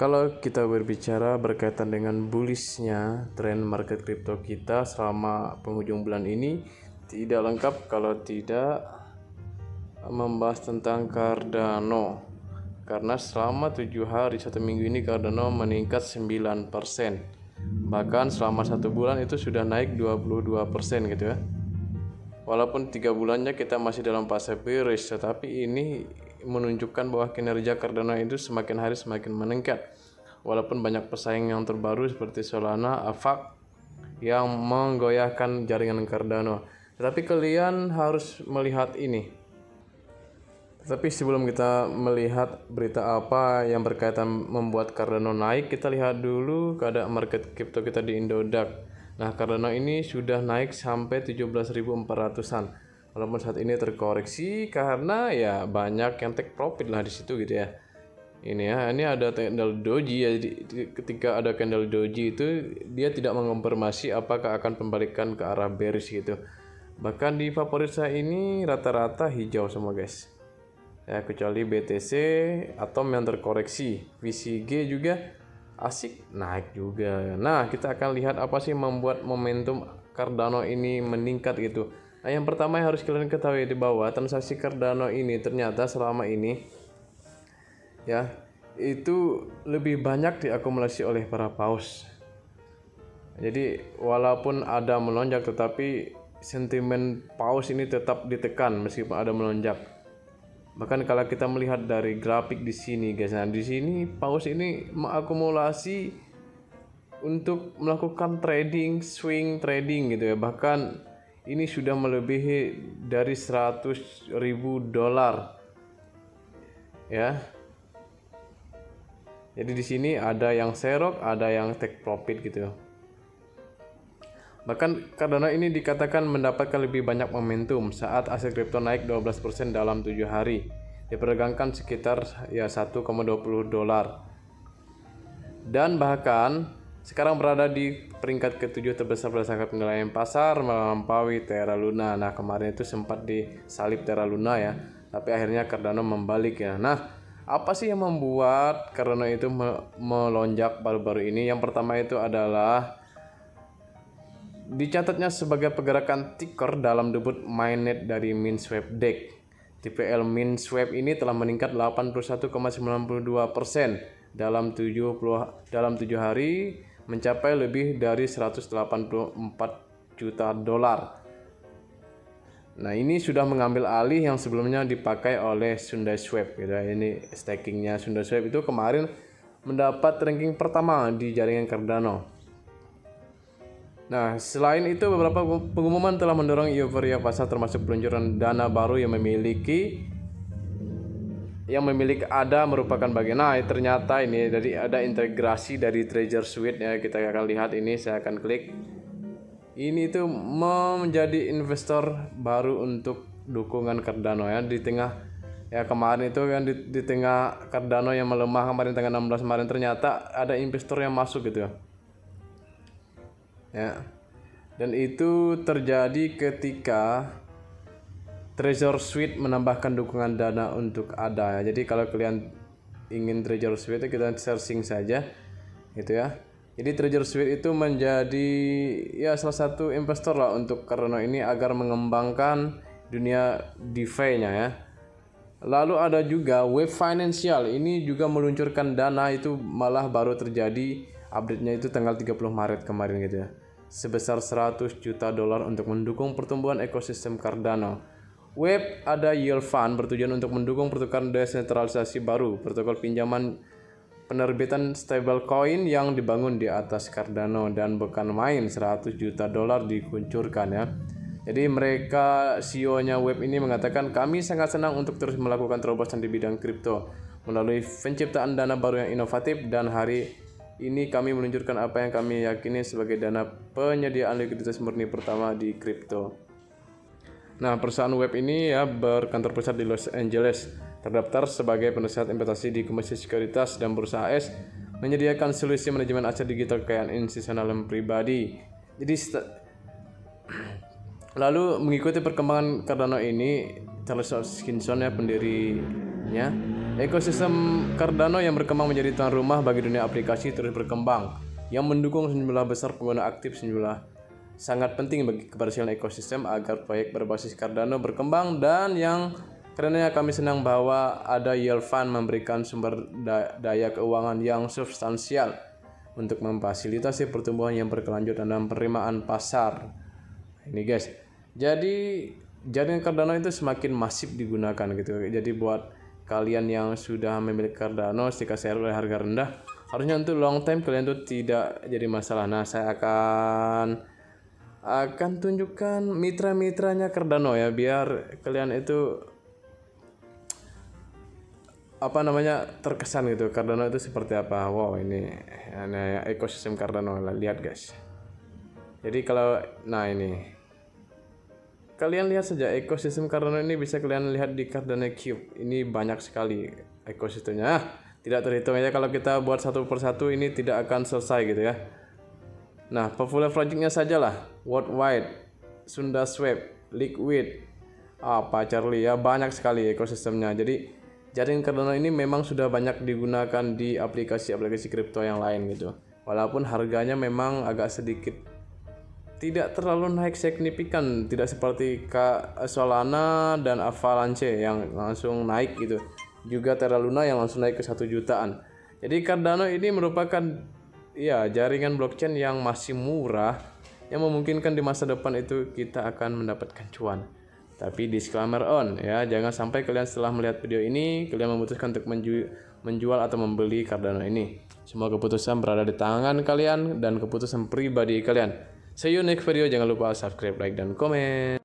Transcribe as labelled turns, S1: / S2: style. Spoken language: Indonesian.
S1: Kalau kita berbicara berkaitan dengan bullishnya tren market kripto kita selama penghujung bulan ini, tidak lengkap kalau tidak membahas tentang Cardano. Karena selama 7 hari 1 minggu ini Cardano meningkat 9%. Bahkan selama 1 bulan itu sudah naik 22% gitu ya. Walaupun 3 bulannya kita masih dalam fase bearish, tetapi ini menunjukkan bahwa kinerja Cardano itu semakin hari semakin meningkat. Walaupun banyak pesaing yang terbaru seperti Solana, Avax yang menggoyahkan jaringan Cardano. Tetapi kalian harus melihat ini. Tetapi sebelum kita melihat berita apa yang berkaitan membuat Cardano naik, kita lihat dulu keadaan market crypto kita di Indodax. Nah, Cardano ini sudah naik sampai 17.400-an. Walaupun saat ini terkoreksi karena ya banyak yang take profit lah di situ gitu ya. Ini ada candle doji ya. Ketika ada candle doji itu dia tidak mengonfirmasi apakah akan pembalikan ke arah bearish gitu. Bahkan di favorit saya ini rata-rata hijau semua guys. Ya, kecuali BTC Atom yang terkoreksi. VCG juga asik naik juga. Nah, kita akan lihat apa sih membuat momentum Cardano ini meningkat gitu. Nah, yang pertama yang harus kalian ketahui di bawah, transaksi Cardano ini ternyata selama ini ya itu lebih banyak diakumulasi oleh para paus. Jadi walaupun ada melonjak tetapi sentimen paus ini tetap ditekan meskipun ada melonjak. Bahkan kalau kita melihat dari grafik di sini guys, nah di sini paus ini mengakumulasi untuk melakukan trading, swing trading gitu ya. Bahkan ini sudah melebihi dari $100.000 ya. Jadi di sini ada yang serok, ada yang take profit gitu. Bahkan Cardano ini dikatakan mendapatkan lebih banyak momentum saat aset kripto naik 12% dalam 7 hari. Diperdagangkan sekitar ya $1,20. Dan bahkan sekarang berada di peringkat ke-7 terbesar berdasarkan penilaian pasar melampaui Terra Luna. Nah, kemarin itu sempat disalip Terra Luna ya, tapi akhirnya Cardano membalik ya. Nah, apa sih yang membuat Cardano itu melonjak baru-baru ini? Yang pertama itu adalah dicatatnya sebagai pergerakan ticker dalam debut mainnet dari MinSwap DEX. TVL MinSwap ini telah meningkat 81,92% dalam 7 hari mencapai lebih dari $184 juta. Nah, ini sudah mengambil alih yang sebelumnya dipakai oleh SundaeSwap gitu. Ini stakingnya SundaeSwap itu kemarin mendapat ranking pertama di jaringan Cardano. Nah, selain itu beberapa pengumuman telah mendorong euforia pasar termasuk peluncuran dana baru yang memiliki ADA merupakan bagian. Nah, ternyata ini dari ada integrasi dari Trezor Suite ya. Kita akan lihat ini, saya akan klik. Ini itu menjadi investor baru untuk dukungan Cardano ya di tengah ya kemarin itu kan di tengah Cardano yang melemah kemarin tanggal 16 kemarin ternyata ada investor yang masuk gitu ya. Ya. Dan itu terjadi ketika Trezor Suite menambahkan dukungan dana untuk ADA ya. Jadi kalau kalian ingin Trezor Suite kita searching saja gitu ya. Jadi Trezor Suite itu menjadi ya salah satu investor lah untuk Cardano ini agar mengembangkan dunia DeFi-nya ya. Lalu ada juga Wave Financial, ini juga meluncurkan dana itu malah baru terjadi update-nya itu tanggal 30 Maret kemarin gitu ya. Sebesar $100 juta untuk mendukung pertumbuhan ekosistem Cardano. Wave ada Yield Fund bertujuan untuk mendukung pertukaran desentralisasi baru, protokol pinjaman penerbitan stablecoin yang dibangun di atas Cardano dan bukan main $100 juta dikuncurkan ya. Jadi mereka CEO-nya Wave ini mengatakan kami sangat senang untuk terus melakukan terobosan di bidang kripto melalui penciptaan dana baru yang inovatif dan hari ini kami meluncurkan apa yang kami yakini sebagai dana penyediaan likuiditas murni pertama di kripto. Nah, perusahaan web ini ya berkantor pusat di Los Angeles, terdaftar sebagai penasehat investasi di Komisi Sekuritas dan Bursa AS, menyediakan solusi manajemen aset digital kekayaan institusional dan pribadi. Jadi lalu mengikuti perkembangan Cardano ini, Charles Hoskinson ya pendirinya Ekosistem Cardano yang berkembang menjadi tuan rumah bagi dunia aplikasi terus berkembang, yang mendukung sejumlah besar pengguna aktif. Sejumlah sangat penting bagi keberhasilan ekosistem agar proyek berbasis Cardano berkembang, dan yang karenanya kami senang bahwa ada Yield Fund memberikan sumber daya keuangan yang substansial untuk memfasilitasi pertumbuhan yang berkelanjutan dan penerimaan pasar. Ini guys, jadi jaringan Cardano itu semakin masif digunakan gitu. Jadi buat kalian yang sudah memiliki Cardano ketika share oleh harga rendah, harusnya untuk long time kalian tuh tidak jadi masalah. Nah, saya akan tunjukkan mitra-mitranya Cardano ya, biar kalian itu terkesan gitu Cardano itu seperti apa. Wow, ini ekosistem Cardano, lihat guys. Jadi kalau ini kalian lihat saja ekosistem Cardano ini, bisa kalian lihat di Cardano Cube. Ini banyak sekali ekosistemnya. Tidak terhitung ya, kalau kita buat satu persatu ini tidak akan selesai gitu ya. Nah, popular projectnya saja lah, Worldwide, SundaSwap, Liquid, Charlie ya, banyak sekali ekosistemnya. Jadi jaringan Cardano ini memang sudah banyak digunakan di aplikasi-aplikasi kripto yang lain gitu. Walaupun harganya memang agak sedikit tidak terlalu naik signifikan, tidak seperti Solana dan Avalanche yang langsung naik gitu. Juga Terra Luna yang langsung naik ke 1 jutaan. Jadi Cardano ini merupakan jaringan blockchain yang masih murah, yang memungkinkan di masa depan itu kita akan mendapatkan cuan. Tapi disclaimer ya, jangan sampai kalian setelah melihat video ini kalian memutuskan untuk menjual atau membeli Cardano ini. Semua keputusan berada di tangan kalian dan keputusan pribadi kalian. See you next video, jangan lupa subscribe, like, dan komen.